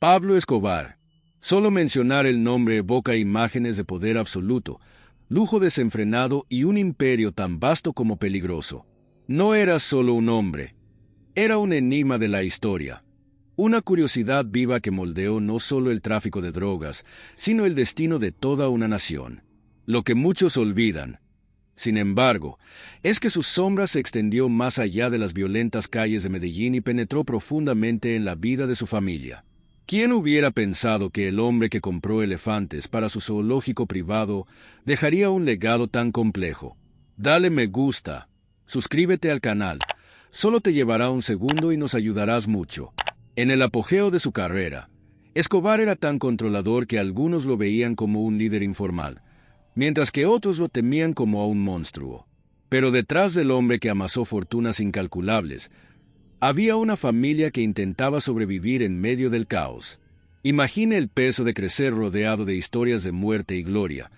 Pablo Escobar. Solo mencionar el nombre evoca imágenes de poder absoluto, lujo desenfrenado y un imperio tan vasto como peligroso. No era solo un hombre, era un enigma de la historia. Una curiosidad viva que moldeó no solo el tráfico de drogas, sino el destino de toda una nación. Lo que muchos olvidan, sin embargo, es que su sombra se extendió más allá de las violentas calles de Medellín y penetró profundamente en la vida de su familia. ¿Quién hubiera pensado que el hombre que compró elefantes para su zoológico privado dejaría un legado tan complejo? Dale me gusta, suscríbete al canal, solo te llevará un segundo y nos ayudarás mucho. En el apogeo de su carrera, Escobar era tan controlador que algunos lo veían como un líder informal, mientras que otros lo temían como a un monstruo. Pero detrás del hombre que amasó fortunas incalculables, había una familia que intentaba sobrevivir en medio del caos. Imagine el peso de crecer rodeado de historias de muerte y gloria,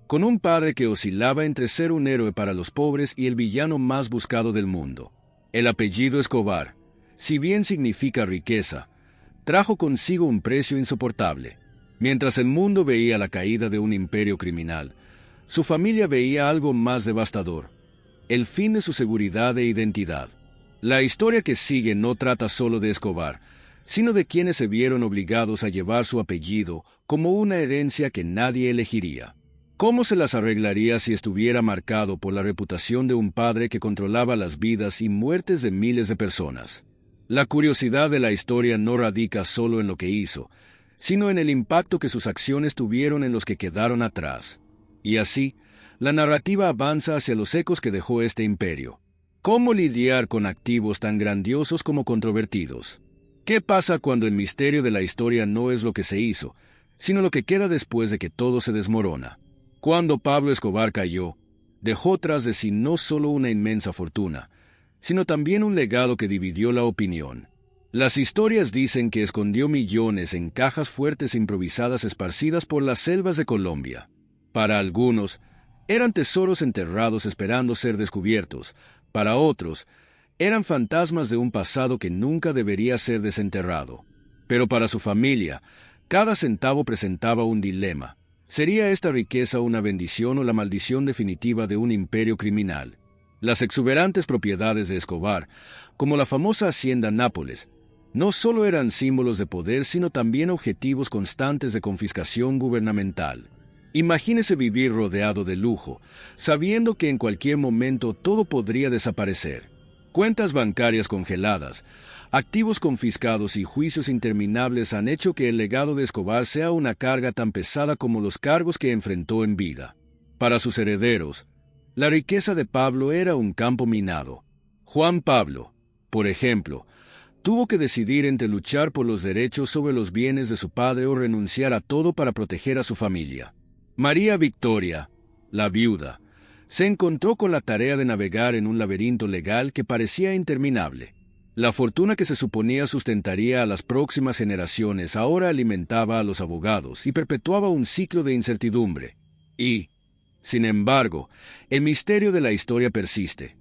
con un padre que oscilaba entre ser un héroe para los pobres y el villano más buscado del mundo. El apellido Escobar, si bien significa riqueza, trajo consigo un precio insoportable. Mientras el mundo veía la caída de un imperio criminal, su familia veía algo más devastador: el fin de su seguridad e identidad. La historia que sigue no trata solo de Escobar, sino de quienes se vieron obligados a llevar su apellido como una herencia que nadie elegiría. ¿Cómo se las arreglaría si estuviera marcado por la reputación de un padre que controlaba las vidas y muertes de miles de personas? La curiosidad de la historia no radica solo en lo que hizo, sino en el impacto que sus acciones tuvieron en los que quedaron atrás. Y así, la narrativa avanza hacia los ecos que dejó este imperio. ¿Cómo lidiar con activos tan grandiosos como controvertidos? ¿Qué pasa cuando el misterio de la historia no es lo que se hizo, sino lo que queda después de que todo se desmorona? Cuando Pablo Escobar cayó, dejó tras de sí no solo una inmensa fortuna, sino también un legado que dividió la opinión. Las historias dicen que escondió millones en cajas fuertes improvisadas esparcidas por las selvas de Colombia. Para algunos, eran tesoros enterrados esperando ser descubiertos. Para otros, eran fantasmas de un pasado que nunca debería ser desenterrado. Pero para su familia, cada centavo presentaba un dilema. ¿Sería esta riqueza una bendición o la maldición definitiva de un imperio criminal? Las exuberantes propiedades de Escobar, como la famosa hacienda Nápoles, no solo eran símbolos de poder, sino también objetivos constantes de confiscación gubernamental. Imagínese vivir rodeado de lujo, sabiendo que en cualquier momento todo podría desaparecer. Cuentas bancarias congeladas, activos confiscados y juicios interminables han hecho que el legado de Escobar sea una carga tan pesada como los cargos que enfrentó en vida. Para sus herederos, la riqueza de Pablo era un campo minado. Juan Pablo, por ejemplo, tuvo que decidir entre luchar por los derechos sobre los bienes de su padre o renunciar a todo para proteger a su familia. María Victoria, la viuda, se encontró con la tarea de navegar en un laberinto legal que parecía interminable. La fortuna que se suponía sustentaría a las próximas generaciones ahora alimentaba a los abogados y perpetuaba un ciclo de incertidumbre. Y, sin embargo, el misterio de la historia persiste.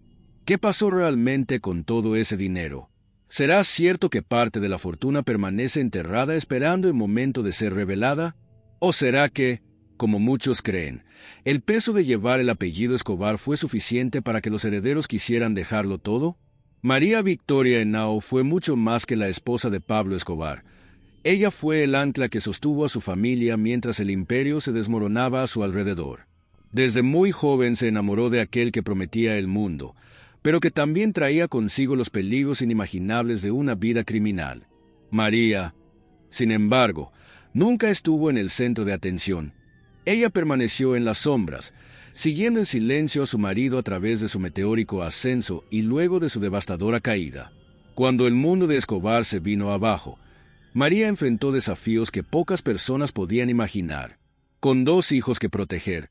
¿Qué pasó realmente con todo ese dinero? ¿Será cierto que parte de la fortuna permanece enterrada esperando el momento de ser revelada? ¿O será que, como muchos creen, el peso de llevar el apellido Escobar fue suficiente para que los herederos quisieran dejarlo todo? María Victoria Henao fue mucho más que la esposa de Pablo Escobar. Ella fue el ancla que sostuvo a su familia mientras el imperio se desmoronaba a su alrededor. Desde muy joven se enamoró de aquel que prometía el mundo, pero que también traía consigo los peligros inimaginables de una vida criminal. María, sin embargo, nunca estuvo en el centro de atención. Ella permaneció en las sombras, siguiendo en silencio a su marido a través de su meteórico ascenso y luego de su devastadora caída. Cuando el mundo de Escobar se vino abajo, María enfrentó desafíos que pocas personas podían imaginar. Con 2 hijos que proteger,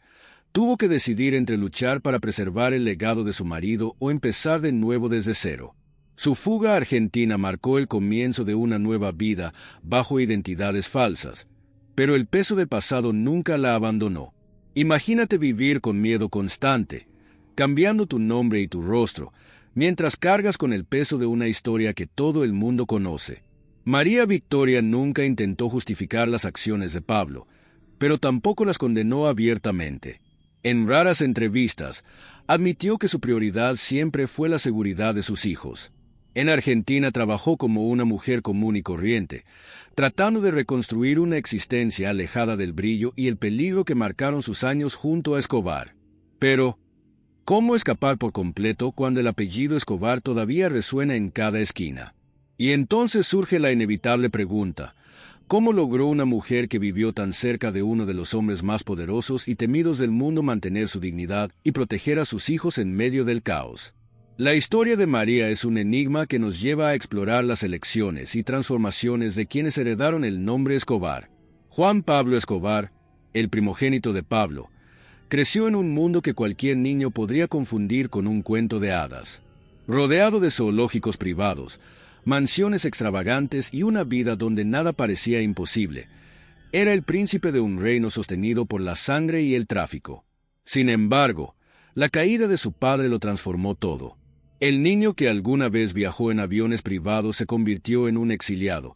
tuvo que decidir entre luchar para preservar el legado de su marido o empezar de nuevo desde cero. Su fuga a Argentina marcó el comienzo de una nueva vida bajo identidades falsas, pero el peso del pasado nunca la abandonó. Imagínate vivir con miedo constante, cambiando tu nombre y tu rostro, mientras cargas con el peso de una historia que todo el mundo conoce. María Victoria nunca intentó justificar las acciones de Pablo, pero tampoco las condenó abiertamente. En raras entrevistas, admitió que su prioridad siempre fue la seguridad de sus hijos. En Argentina trabajó como una mujer común y corriente, tratando de reconstruir una existencia alejada del brillo y el peligro que marcaron sus años junto a Escobar. Pero, ¿cómo escapar por completo cuando el apellido Escobar todavía resuena en cada esquina? Y entonces surge la inevitable pregunta: ¿cómo logró una mujer que vivió tan cerca de uno de los hombres más poderosos y temidos del mundo mantener su dignidad y proteger a sus hijos en medio del caos? La historia de María es un enigma que nos lleva a explorar las elecciones y transformaciones de quienes heredaron el nombre Escobar. Juan Pablo Escobar, el primogénito de Pablo, creció en un mundo que cualquier niño podría confundir con un cuento de hadas. Rodeado de zoológicos privados, mansiones extravagantes y una vida donde nada parecía imposible, era el príncipe de un reino sostenido por la sangre y el tráfico. Sin embargo, la caída de su padre lo transformó todo. El niño que alguna vez viajó en aviones privados se convirtió en un exiliado,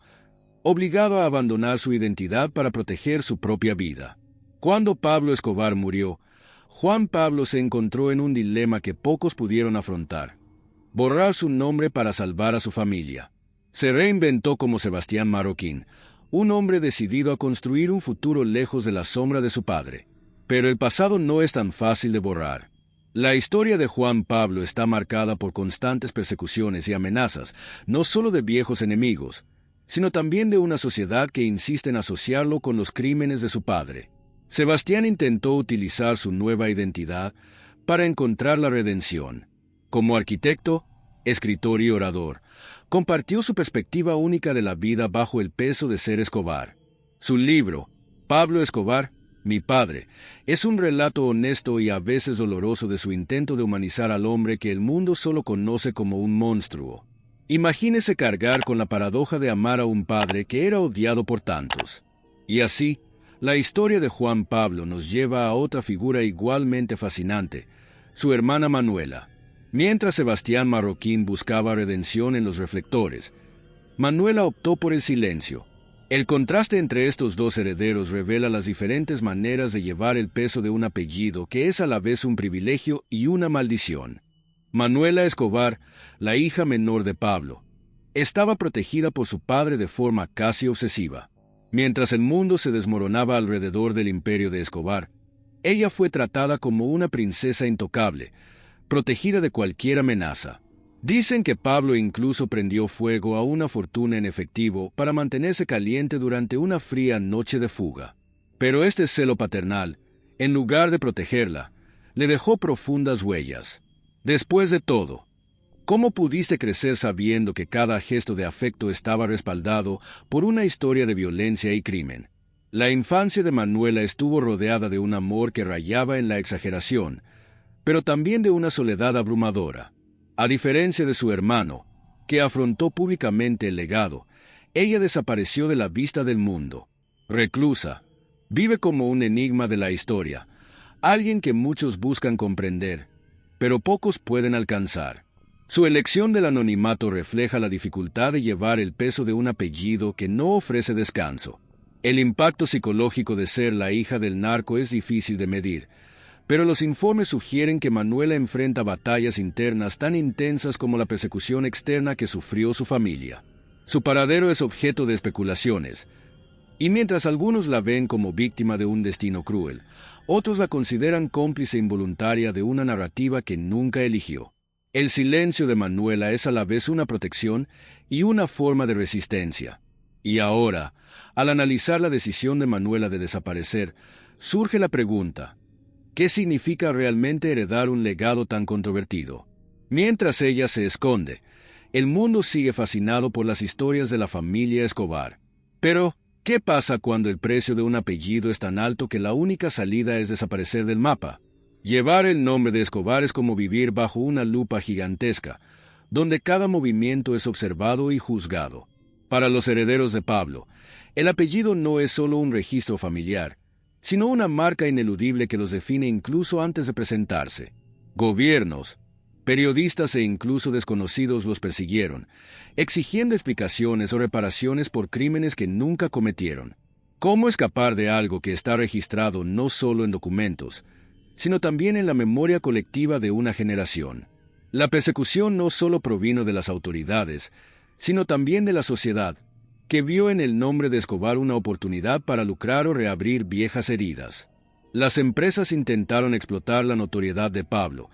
obligado a abandonar su identidad para proteger su propia vida. Cuando Pablo Escobar murió, Juan Pablo se encontró en un dilema que pocos pudieron afrontar: borrar su nombre para salvar a su familia. Se reinventó como Sebastián Marroquín, un hombre decidido a construir un futuro lejos de la sombra de su padre. Pero el pasado no es tan fácil de borrar. La historia de Juan Pablo está marcada por constantes persecuciones y amenazas, no solo de viejos enemigos, sino también de una sociedad que insiste en asociarlo con los crímenes de su padre. Sebastián intentó utilizar su nueva identidad para encontrar la redención. Como arquitecto, escritor y orador, compartió su perspectiva única de la vida bajo el peso de ser Escobar. Su libro, Pablo Escobar, mi padre, es un relato honesto y a veces doloroso de su intento de humanizar al hombre que el mundo solo conoce como un monstruo. Imagínese cargar con la paradoja de amar a un padre que era odiado por tantos. Y así, la historia de Juan Pablo nos lleva a otra figura igualmente fascinante, su hermana Manuela. Mientras Sebastián Marroquín buscaba redención en los reflectores, Manuela optó por el silencio. El contraste entre estos dos herederos revela las diferentes maneras de llevar el peso de un apellido que es a la vez un privilegio y una maldición. Manuela Escobar, la hija menor de Pablo, estaba protegida por su padre de forma casi obsesiva. Mientras el mundo se desmoronaba alrededor del imperio de Escobar, ella fue tratada como una princesa intocable, protegida de cualquier amenaza. Dicen que Pablo incluso prendió fuego a una fortuna en efectivo para mantenerse caliente durante una fría noche de fuga. Pero este celo paternal, en lugar de protegerla, le dejó profundas huellas. Después de todo, ¿cómo pudiste crecer sabiendo que cada gesto de afecto estaba respaldado por una historia de violencia y crimen? La infancia de Manuela estuvo rodeada de un amor que rayaba en la exageración, pero también de una soledad abrumadora. A diferencia de su hermano, que afrontó públicamente el legado, ella desapareció de la vista del mundo. Reclusa, vive como un enigma de la historia, alguien que muchos buscan comprender, pero pocos pueden alcanzar. Su elección del anonimato refleja la dificultad de llevar el peso de un apellido que no ofrece descanso. El impacto psicológico de ser la hija del narco es difícil de medir, pero los informes sugieren que Manuela enfrenta batallas internas tan intensas como la persecución externa que sufrió su familia. Su paradero es objeto de especulaciones, y mientras algunos la ven como víctima de un destino cruel, otros la consideran cómplice involuntaria de una narrativa que nunca eligió. El silencio de Manuela es a la vez una protección y una forma de resistencia. Y ahora, al analizar la decisión de Manuela de desaparecer, surge la pregunta: ¿qué significa realmente heredar un legado tan controvertido? Mientras ella se esconde, el mundo sigue fascinado por las historias de la familia Escobar. Pero, ¿qué pasa cuando el precio de un apellido es tan alto que la única salida es desaparecer del mapa? Llevar el nombre de Escobar es como vivir bajo una lupa gigantesca, donde cada movimiento es observado y juzgado. Para los herederos de Pablo, el apellido no es solo un registro familiar, sino una marca ineludible que los define incluso antes de presentarse. Gobiernos, Periodistas e incluso desconocidos los persiguieron, exigiendo explicaciones o reparaciones por crímenes que nunca cometieron. ¿Cómo escapar de algo que está registrado no solo en documentos, sino también en la memoria colectiva de una generación? La persecución no solo provino de las autoridades, sino también de la sociedad, que vio en el nombre de Escobar una oportunidad para lucrar o reabrir viejas heridas. Las empresas intentaron explotar la notoriedad de Pablo,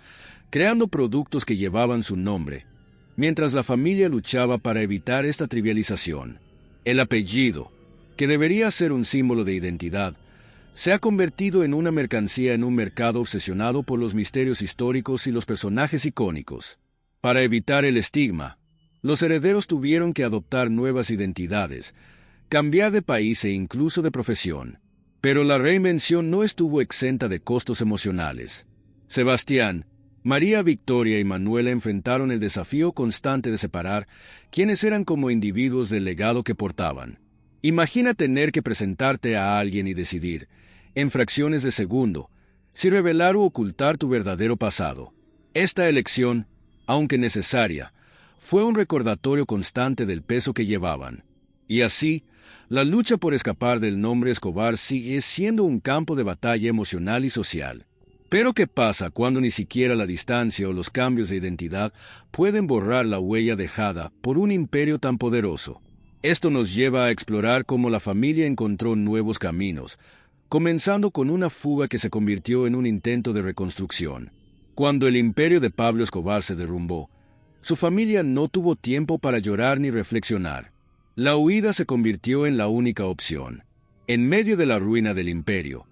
creando productos que llevaban su nombre, mientras la familia luchaba para evitar esta trivialización. El apellido, que debería ser un símbolo de identidad, se ha convertido en una mercancía en un mercado obsesionado por los misterios históricos y los personajes icónicos. Para evitar el estigma, los herederos tuvieron que adoptar nuevas identidades, cambiar de país e incluso de profesión. Pero la reinvención no estuvo exenta de costos emocionales. Sebastián, María Victoria y Manuela enfrentaron el desafío constante de separar quiénes eran como individuos del legado que portaban. Imagina tener que presentarte a alguien y decidir, en fracciones de segundo, si revelar o ocultar tu verdadero pasado. Esta elección, aunque necesaria, fue un recordatorio constante del peso que llevaban. Y así, la lucha por escapar del nombre Escobar sigue siendo un campo de batalla emocional y social. Pero ¿qué pasa cuando ni siquiera la distancia o los cambios de identidad pueden borrar la huella dejada por un imperio tan poderoso? Esto nos lleva a explorar cómo la familia encontró nuevos caminos, comenzando con una fuga que se convirtió en un intento de reconstrucción. Cuando el imperio de Pablo Escobar se derrumbó, su familia no tuvo tiempo para llorar ni reflexionar. La huida se convirtió en la única opción. En medio de la ruina del imperio,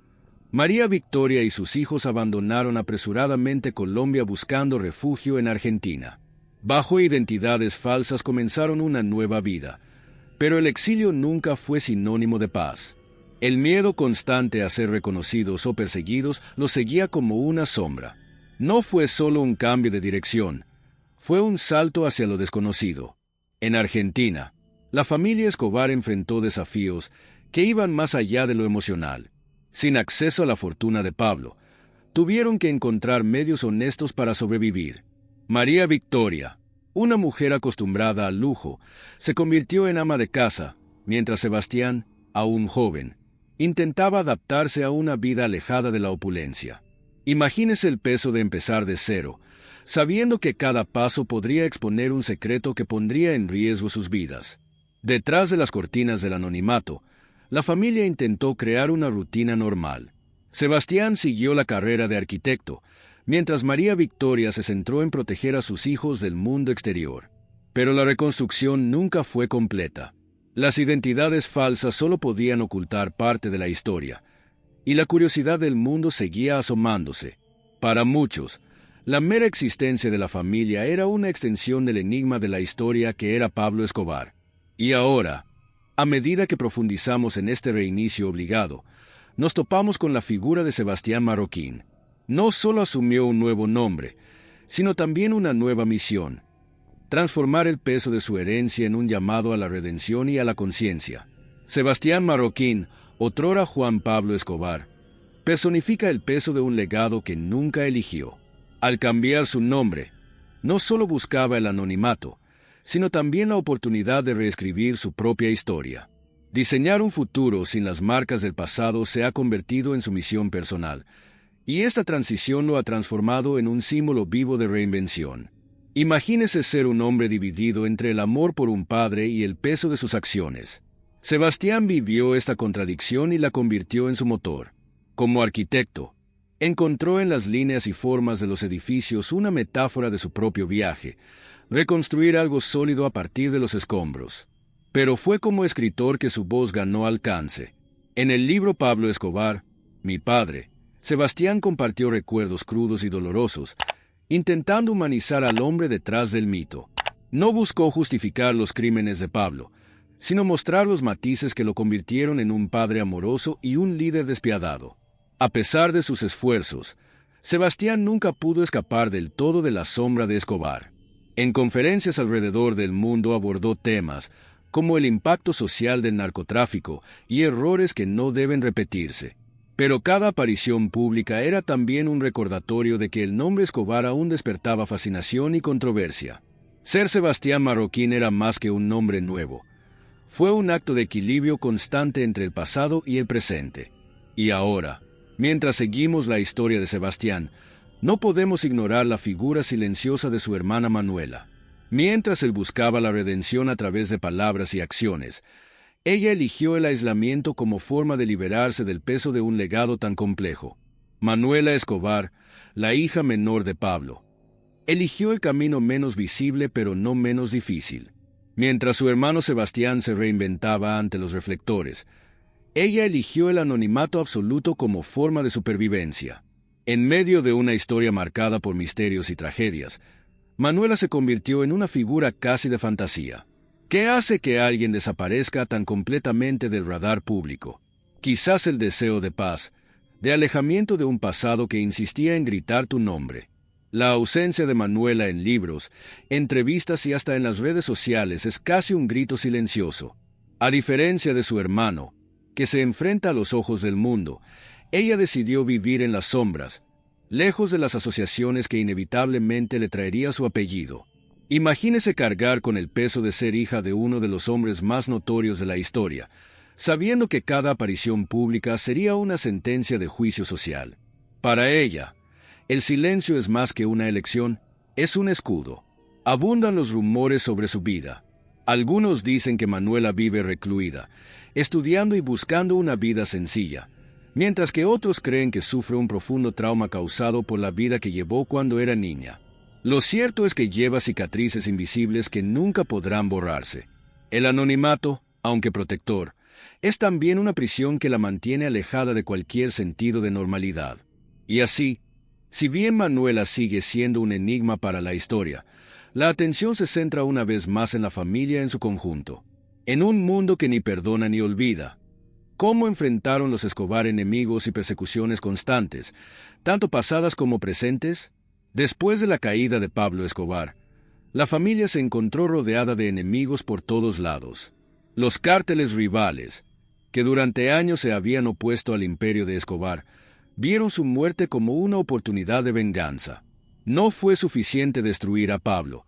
María Victoria y sus hijos abandonaron apresuradamente Colombia buscando refugio en Argentina. Bajo identidades falsas comenzaron una nueva vida, pero el exilio nunca fue sinónimo de paz. El miedo constante a ser reconocidos o perseguidos los seguía como una sombra. No fue solo un cambio de dirección, fue un salto hacia lo desconocido. En Argentina, la familia Escobar enfrentó desafíos que iban más allá de lo emocional. Sin acceso a la fortuna de Pablo, tuvieron que encontrar medios honestos para sobrevivir. María Victoria, una mujer acostumbrada al lujo, se convirtió en ama de casa, mientras Sebastián, aún joven, intentaba adaptarse a una vida alejada de la opulencia. Imagínese el peso de empezar de cero, sabiendo que cada paso podría exponer un secreto que pondría en riesgo sus vidas. Detrás de las cortinas del anonimato, la familia intentó crear una rutina normal. Sebastián siguió la carrera de arquitecto, mientras María Victoria se centró en proteger a sus hijos del mundo exterior. Pero la reconstrucción nunca fue completa. Las identidades falsas solo podían ocultar parte de la historia, y la curiosidad del mundo seguía asomándose. Para muchos, la mera existencia de la familia era una extensión del enigma de la historia que era Pablo Escobar. Y ahora, a medida que profundizamos en este reinicio obligado, nos topamos con la figura de Sebastián Marroquín. No solo asumió un nuevo nombre, sino también una nueva misión: transformar el peso de su herencia en un llamado a la redención y a la conciencia. Sebastián Marroquín, otrora Juan Pablo Escobar, personifica el peso de un legado que nunca eligió. Al cambiar su nombre, no solo buscaba el anonimato, sino también la oportunidad de reescribir su propia historia. Diseñar un futuro sin las marcas del pasado se ha convertido en su misión personal, y esta transición lo ha transformado en un símbolo vivo de reinvención. Imagínese ser un hombre dividido entre el amor por un padre y el peso de sus acciones. Sebastián vivió esta contradicción y la convirtió en su motor. Como arquitecto, encontró en las líneas y formas de los edificios una metáfora de su propio viaje: reconstruir algo sólido a partir de los escombros. Pero fue como escritor que su voz ganó alcance. En el libro Pablo Escobar, Mi padre, Sebastián compartió recuerdos crudos y dolorosos, intentando humanizar al hombre detrás del mito. No buscó justificar los crímenes de Pablo, sino mostrar los matices que lo convirtieron en un padre amoroso y un líder despiadado. A pesar de sus esfuerzos, Sebastián nunca pudo escapar del todo de la sombra de Escobar. En conferencias alrededor del mundo abordó temas como el impacto social del narcotráfico y errores que no deben repetirse. Pero cada aparición pública era también un recordatorio de que el nombre Escobar aún despertaba fascinación y controversia. Ser Sebastián Marroquín era más que un nombre nuevo. Fue un acto de equilibrio constante entre el pasado y el presente. Y ahora, mientras seguimos la historia de Sebastián, no podemos ignorar la figura silenciosa de su hermana Manuela. Mientras él buscaba la redención a través de palabras y acciones, ella eligió el aislamiento como forma de liberarse del peso de un legado tan complejo. Manuela Escobar, la hija menor de Pablo, eligió el camino menos visible pero no menos difícil. Mientras su hermano Sebastián se reinventaba ante los reflectores, ella eligió el anonimato absoluto como forma de supervivencia. En medio de una historia marcada por misterios y tragedias, Manuela se convirtió en una figura casi de fantasía. ¿Qué hace que alguien desaparezca tan completamente del radar público? Quizás el deseo de paz, de alejamiento de un pasado que insistía en gritar tu nombre. La ausencia de Manuela en libros, entrevistas y hasta en las redes sociales es casi un grito silencioso. A diferencia de su hermano, que se enfrenta a los ojos del mundo, ella decidió vivir en las sombras, lejos de las asociaciones que inevitablemente le traería su apellido. Imagínese cargar con el peso de ser hija de uno de los hombres más notorios de la historia, sabiendo que cada aparición pública sería una sentencia de juicio social. Para ella, el silencio es más que una elección, es un escudo. Abundan los rumores sobre su vida. Algunos dicen que Manuela vive recluida, estudiando y buscando una vida sencilla, mientras que otros creen que sufre un profundo trauma causado por la vida que llevó cuando era niña. Lo cierto es que lleva cicatrices invisibles que nunca podrán borrarse. El anonimato, aunque protector, es también una prisión que la mantiene alejada de cualquier sentido de normalidad. Y así, si bien Manuela sigue siendo un enigma para la historia, la atención se centra una vez más en la familia en su conjunto. En un mundo que ni perdona ni olvida, ¿cómo enfrentaron los Escobar enemigos y persecuciones constantes, tanto pasadas como presentes? Después de la caída de Pablo Escobar, la familia se encontró rodeada de enemigos por todos lados. Los cárteles rivales, que durante años se habían opuesto al imperio de Escobar, vieron su muerte como una oportunidad de venganza. No fue suficiente destruir a Pablo.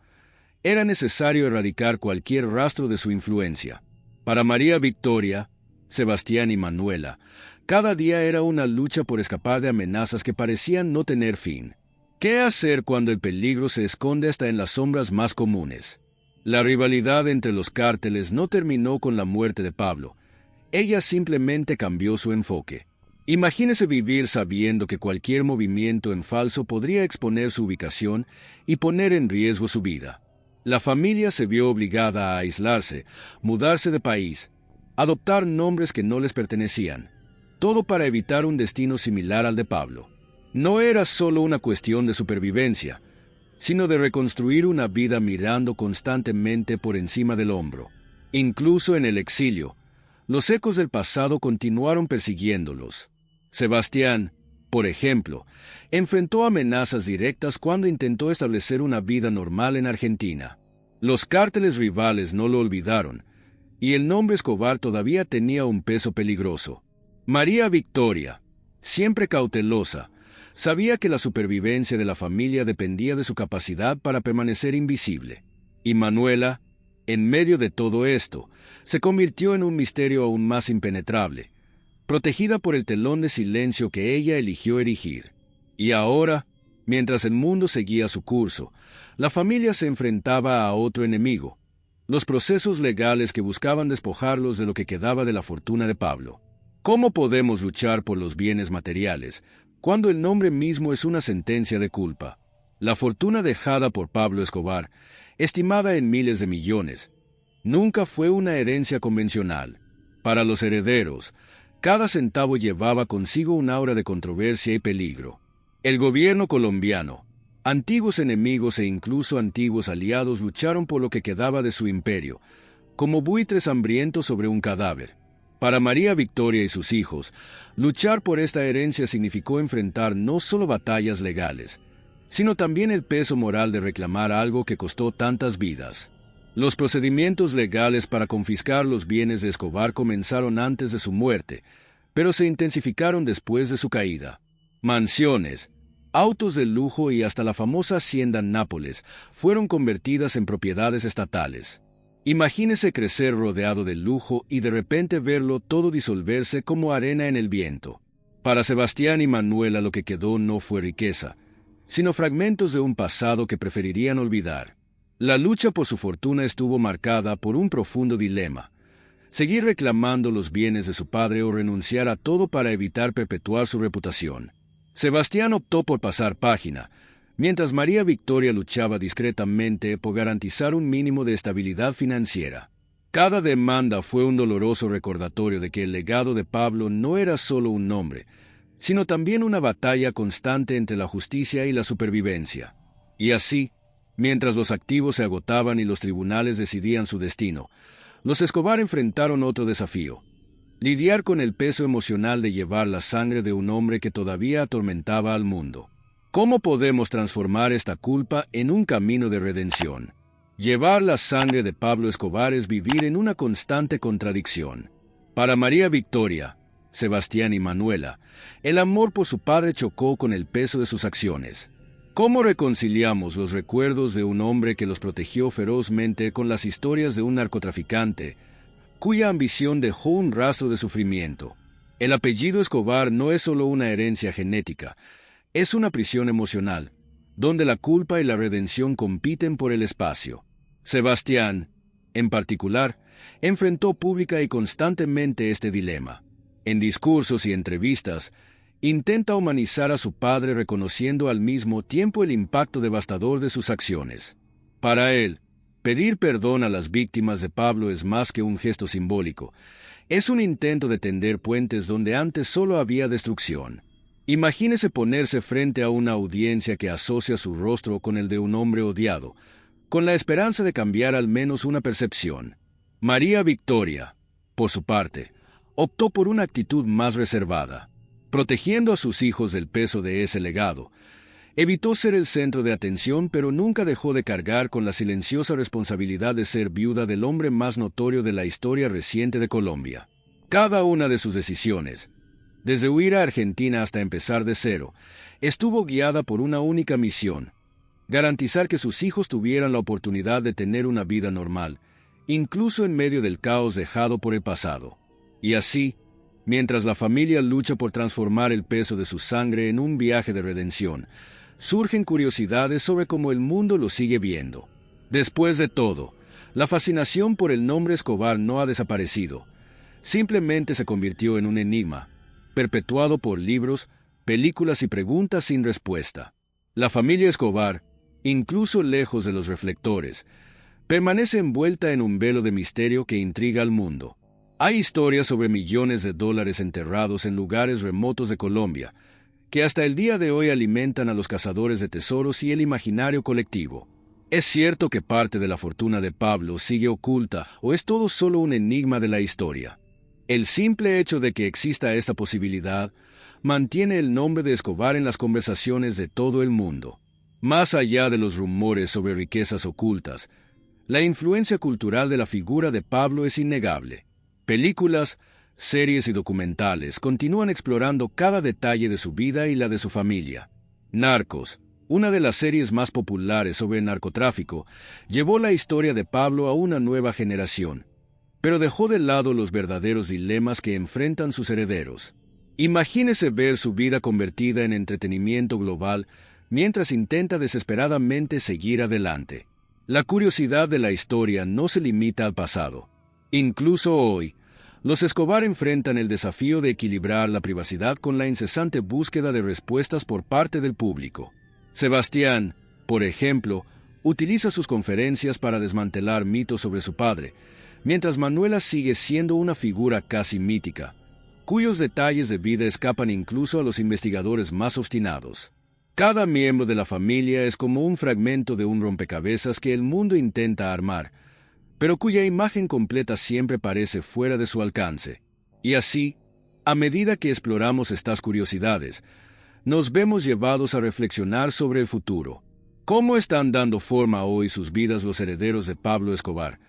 Era necesario erradicar cualquier rastro de su influencia. Para María Victoria, Sebastián y Manuela, cada día era una lucha por escapar de amenazas que parecían no tener fin. ¿Qué hacer cuando el peligro se esconde hasta en las sombras más comunes? La rivalidad entre los cárteles no terminó con la muerte de Pablo. Ella simplemente cambió su enfoque. Imagínese vivir sabiendo que cualquier movimiento en falso podría exponer su ubicación y poner en riesgo su vida. La familia se vio obligada a aislarse, mudarse de país, adoptar nombres que no les pertenecían, todo para evitar un destino similar al de Pablo. No era solo una cuestión de supervivencia, sino de reconstruir una vida mirando constantemente por encima del hombro. Incluso en el exilio, los ecos del pasado continuaron persiguiéndolos. Sebastián, por ejemplo, enfrentó amenazas directas cuando intentó establecer una vida normal en Argentina. Los cárteles rivales no lo olvidaron, y el nombre Escobar todavía tenía un peso peligroso. María Victoria, siempre cautelosa, sabía que la supervivencia de la familia dependía de su capacidad para permanecer invisible. Y Manuela, en medio de todo esto, se convirtió en un misterio aún más impenetrable, protegida por el telón de silencio que ella eligió erigir. Y ahora, mientras el mundo seguía su curso, la familia se enfrentaba a otro enemigo, los procesos legales que buscaban despojarlos de lo que quedaba de la fortuna de Pablo. ¿Cómo podemos luchar por los bienes materiales cuando el nombre mismo es una sentencia de culpa? La fortuna dejada por Pablo Escobar, estimada en miles de millones, nunca fue una herencia convencional. Para los herederos, cada centavo llevaba consigo un aura de controversia y peligro. El gobierno colombiano, antiguos enemigos e incluso antiguos aliados lucharon por lo que quedaba de su imperio, como buitres hambrientos sobre un cadáver. Para María Victoria y sus hijos, luchar por esta herencia significó enfrentar no solo batallas legales, sino también el peso moral de reclamar algo que costó tantas vidas. Los procedimientos legales para confiscar los bienes de Escobar comenzaron antes de su muerte, pero se intensificaron después de su caída. Mansiones, autos de lujo y hasta la famosa hacienda en Nápoles fueron convertidas en propiedades estatales. Imagínese crecer rodeado de lujo y de repente verlo todo disolverse como arena en el viento. Para Sebastián y Manuela lo que quedó no fue riqueza, sino fragmentos de un pasado que preferirían olvidar. La lucha por su fortuna estuvo marcada por un profundo dilema: seguir reclamando los bienes de su padre o renunciar a todo para evitar perpetuar su reputación. Sebastián optó por pasar página, mientras María Victoria luchaba discretamente por garantizar un mínimo de estabilidad financiera. Cada demanda fue un doloroso recordatorio de que el legado de Pablo no era solo un nombre, sino también una batalla constante entre la justicia y la supervivencia. Y así, mientras los activos se agotaban y los tribunales decidían su destino, los Escobar enfrentaron otro desafío: lidiar con el peso emocional de llevar la sangre de un hombre que todavía atormentaba al mundo. ¿Cómo podemos transformar esta culpa en un camino de redención? Llevar la sangre de Pablo Escobar es vivir en una constante contradicción. Para María Victoria, Sebastián y Manuela, el amor por su padre chocó con el peso de sus acciones. ¿Cómo reconciliamos los recuerdos de un hombre que los protegió ferozmente con las historias de un narcotraficante cuya ambición dejó un rastro de sufrimiento? El apellido Escobar no es solo una herencia genética, es una prisión emocional, donde la culpa y la redención compiten por el espacio. Sebastián, en particular, enfrentó pública y constantemente este dilema. En discursos y entrevistas, intenta humanizar a su padre reconociendo al mismo tiempo el impacto devastador de sus acciones. Para él, pedir perdón a las víctimas de Pablo es más que un gesto simbólico. Es un intento de tender puentes donde antes solo había destrucción. Imagínese ponerse frente a una audiencia que asocia su rostro con el de un hombre odiado, con la esperanza de cambiar al menos una percepción. María Victoria, por su parte, optó por una actitud más reservada. Protegiendo a sus hijos del peso de ese legado, evitó ser el centro de atención, pero nunca dejó de cargar con la silenciosa responsabilidad de ser viuda del hombre más notorio de la historia reciente de Colombia. Cada una de sus decisiones, desde huir a Argentina hasta empezar de cero, estuvo guiada por una única misión: garantizar que sus hijos tuvieran la oportunidad de tener una vida normal, incluso en medio del caos dejado por el pasado. Y así, mientras la familia lucha por transformar el peso de su sangre en un viaje de redención, surgen curiosidades sobre cómo el mundo lo sigue viendo. Después de todo, la fascinación por el nombre Escobar no ha desaparecido. Simplemente se convirtió en un enigma, perpetuado por libros, películas y preguntas sin respuesta. La familia Escobar, incluso lejos de los reflectores, permanece envuelta en un velo de misterio que intriga al mundo. Hay historias sobre millones de dólares enterrados en lugares remotos de Colombia, que hasta el día de hoy alimentan a los cazadores de tesoros y el imaginario colectivo. ¿Es cierto que parte de la fortuna de Pablo sigue oculta o es todo solo un enigma de la historia? El simple hecho de que exista esta posibilidad mantiene el nombre de Escobar en las conversaciones de todo el mundo. Más allá de los rumores sobre riquezas ocultas, la influencia cultural de la figura de Pablo es innegable. Películas, series y documentales continúan explorando cada detalle de su vida y la de su familia. Narcos, una de las series más populares sobre el narcotráfico, llevó la historia de Pablo a una nueva generación, pero dejó de lado los verdaderos dilemas que enfrentan sus herederos. Imagínese ver su vida convertida en entretenimiento global mientras intenta desesperadamente seguir adelante. La curiosidad de la historia no se limita al pasado. Incluso hoy, los Escobar enfrentan el desafío de equilibrar la privacidad con la incesante búsqueda de respuestas por parte del público. Sebastián, por ejemplo, utiliza sus conferencias para desmantelar mitos sobre su padre, mientras Manuela sigue siendo una figura casi mítica, cuyos detalles de vida escapan incluso a los investigadores más obstinados. Cada miembro de la familia es como un fragmento de un rompecabezas que el mundo intenta armar, pero cuya imagen completa siempre parece fuera de su alcance. Y así, a medida que exploramos estas curiosidades, nos vemos llevados a reflexionar sobre el futuro. ¿Cómo están dando forma hoy sus vidas los herederos de Pablo Escobar,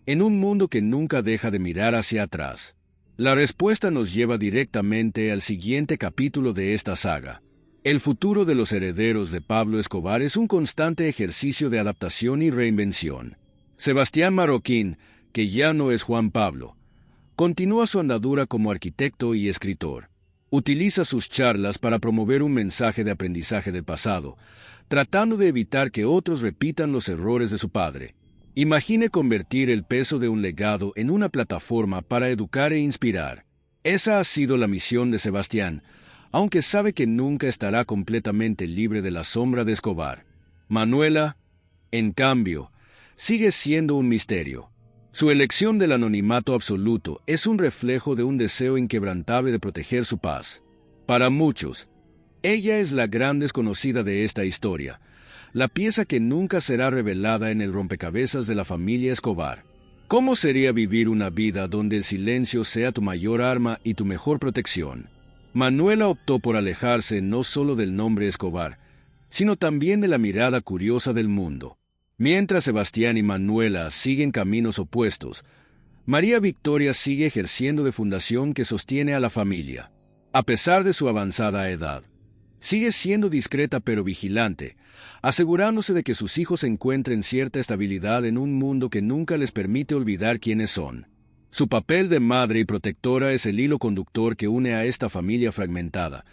en un mundo que nunca deja de mirar hacia atrás? La respuesta nos lleva directamente al siguiente capítulo de esta saga. El futuro de los herederos de Pablo Escobar es un constante ejercicio de adaptación y reinvención. Sebastián Marroquín, que ya no es Juan Pablo, continúa su andadura como arquitecto y escritor. Utiliza sus charlas para promover un mensaje de aprendizaje del pasado, tratando de evitar que otros repitan los errores de su padre. Imagine convertir el peso de un legado en una plataforma para educar e inspirar. Esa ha sido la misión de Sebastián, aunque sabe que nunca estará completamente libre de la sombra de Escobar. Manuela, en cambio, sigue siendo un misterio. Su elección del anonimato absoluto es un reflejo de un deseo inquebrantable de proteger su paz. Para muchos, ella es la gran desconocida de esta historia, la pieza que nunca será revelada en el rompecabezas de la familia Escobar. ¿Cómo sería vivir una vida donde el silencio sea tu mayor arma y tu mejor protección? Manuela optó por alejarse no solo del nombre Escobar, sino también de la mirada curiosa del mundo. Mientras Sebastián y Manuela siguen caminos opuestos, María Victoria sigue ejerciendo de fundación que sostiene a la familia. A pesar de su avanzada edad, sigue siendo discreta pero vigilante, asegurándose de que sus hijos encuentren cierta estabilidad en un mundo que nunca les permite olvidar quiénes son. Su papel de madre y protectora es el hilo conductor que une a esta familia fragmentada,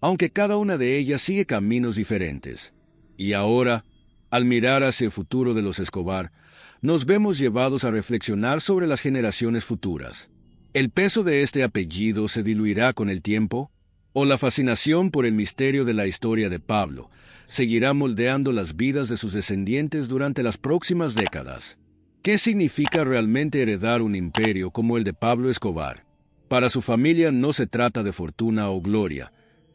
aunque cada una de ellas sigue caminos diferentes. Y ahora, al mirar hacia el futuro de los Escobar, nos vemos llevados a reflexionar sobre las generaciones futuras. ¿El peso de este apellido se diluirá con el tiempo? ¿O la fascinación por el misterio de la historia de Pablo seguirá moldeando las vidas de sus descendientes durante las próximas décadas? ¿Qué significa realmente heredar un imperio como el de Pablo Escobar? Para su familia no se trata de fortuna o gloria,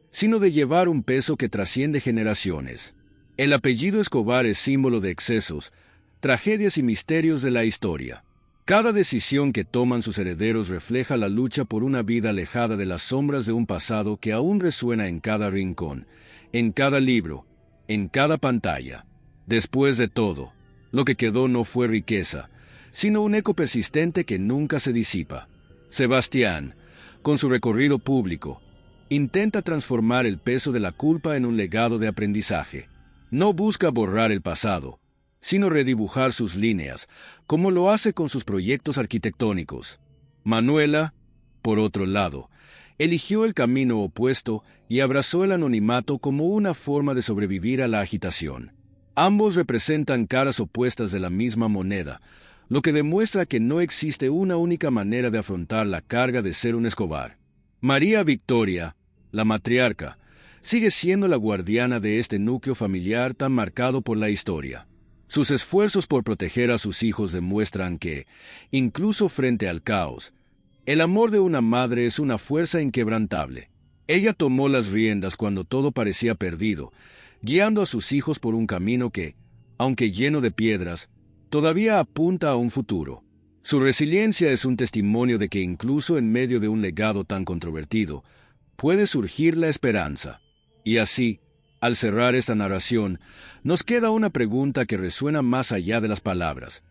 sino de llevar un peso que trasciende generaciones. El apellido Escobar es símbolo de excesos, tragedias y misterios de la historia. Cada decisión que toman sus herederos refleja la lucha por una vida alejada de las sombras de un pasado que aún resuena en cada rincón, en cada libro, en cada pantalla. Después de todo, lo que quedó no fue riqueza, sino un eco persistente que nunca se disipa. Sebastián, con su recorrido público, intenta transformar el peso de la culpa en un legado de aprendizaje. No busca borrar el pasado, sino redibujar sus líneas, como lo hace con sus proyectos arquitectónicos. Manuela, por otro lado, eligió el camino opuesto y abrazó el anonimato como una forma de sobrevivir a la agitación. Ambos representan caras opuestas de la misma moneda, lo que demuestra que no existe una única manera de afrontar la carga de ser un Escobar. María Victoria, la matriarca, sigue siendo la guardiana de este núcleo familiar tan marcado por la historia. Sus esfuerzos por proteger a sus hijos demuestran que, incluso frente al caos, el amor de una madre es una fuerza inquebrantable. Ella tomó las riendas cuando todo parecía perdido, guiando a sus hijos por un camino que, aunque lleno de piedras, todavía apunta a un futuro. Su resiliencia es un testimonio de que incluso en medio de un legado tan controvertido, puede surgir la esperanza. Y así, al cerrar esta narración, nos queda una pregunta que resuena más allá de las palabras.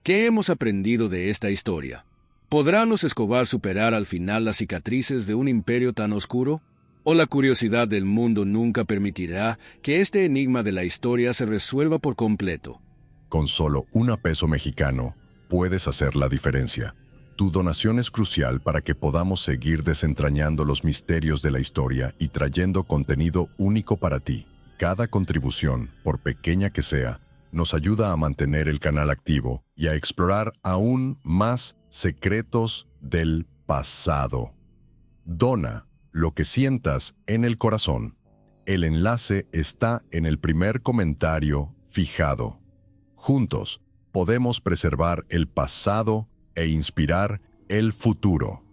¿Qué hemos aprendido de esta historia? ¿Podrán los Escobar superar al final las cicatrices de un imperio tan oscuro? ¿O la curiosidad del mundo nunca permitirá que este enigma de la historia se resuelva por completo? Con solo $1 peso mexicano, puedes hacer la diferencia. Tu donación es crucial para que podamos seguir desentrañando los misterios de la historia y trayendo contenido único para ti. Cada contribución, por pequeña que sea, nos ayuda a mantener el canal activo y a explorar aún más secretos del pasado. Dona lo que sientas en el corazón. El enlace está en el primer comentario fijado. Juntos, podemos preservar el pasado e inspirar el futuro.